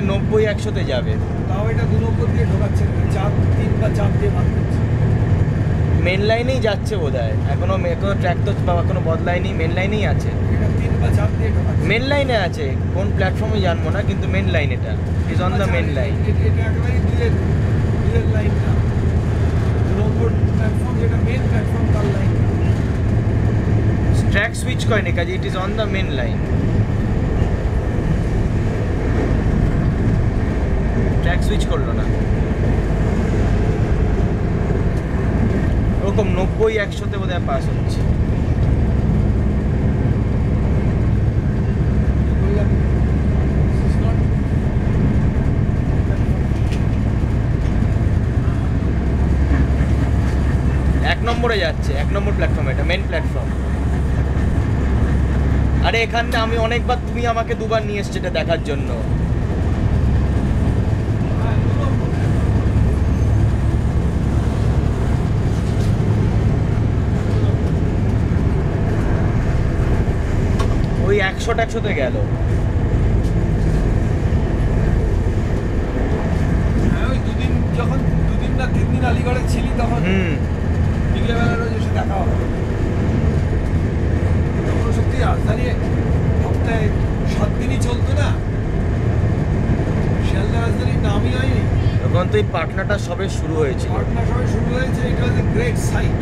জায়গায় 90-100-তে যাবে। তাও এটা 2 নম্বর দিয়ে ঢোকাচ্ছে, 4-3 বা 4 দিয়ে ভাগ করছে। মেন লাইনেই যাচ্ছে বোধহয়, এখনো ট্র্যাক তো এখনো বদলায়নি, মেন লাইনেই আছে। এটা 3 বা 4 দিয়ে ঢোকাচ্ছে। মেন লাইনে আছে, কোন প্ল্যাটফর্মে জানবো না, কিন্তু মেন লাইন এটা is on the main line. এটা একেবারে দুয়ের লাইন না, 2 নম্বর প্ল্যাটফর্ম যেটা মেন প্ল্যাটফর্ম তার লাইন। ট্র্যাক সুইচ করেনি কাজে, it is on the main line. Track switch করলো না, ওরকম 90-100-তে বোধহয় পাস হচ্ছে। এক নম্বরে যাচ্ছে, 1 নম্বর প্ল্যাটফর্ম, এটা মেন প্ল্যাটফর্ম। আরে এখানে আমি অনেকবার, তুমি আমাকে 2বার নিয়ে এসছো এটা দেখার জন্য। ওই 100-100-তে গেল। হ্যাঁ, ওই যখন 2 না 3 দিন আলিগড়ে ছিলি তখন বিকেলবেলা রোজ এসে দেখা হবে। তখন সত্যি রাজধানী সপ্তাহে 7 দিনই চলতো না, শিয়ালদা রাজধানীর নামই হয়নি তখন তো এই পাটনাটা সবে শুরু হয়েছিল। পাটনা সবাই শুরু হয়েছে। এটা গ্রেট সাইট।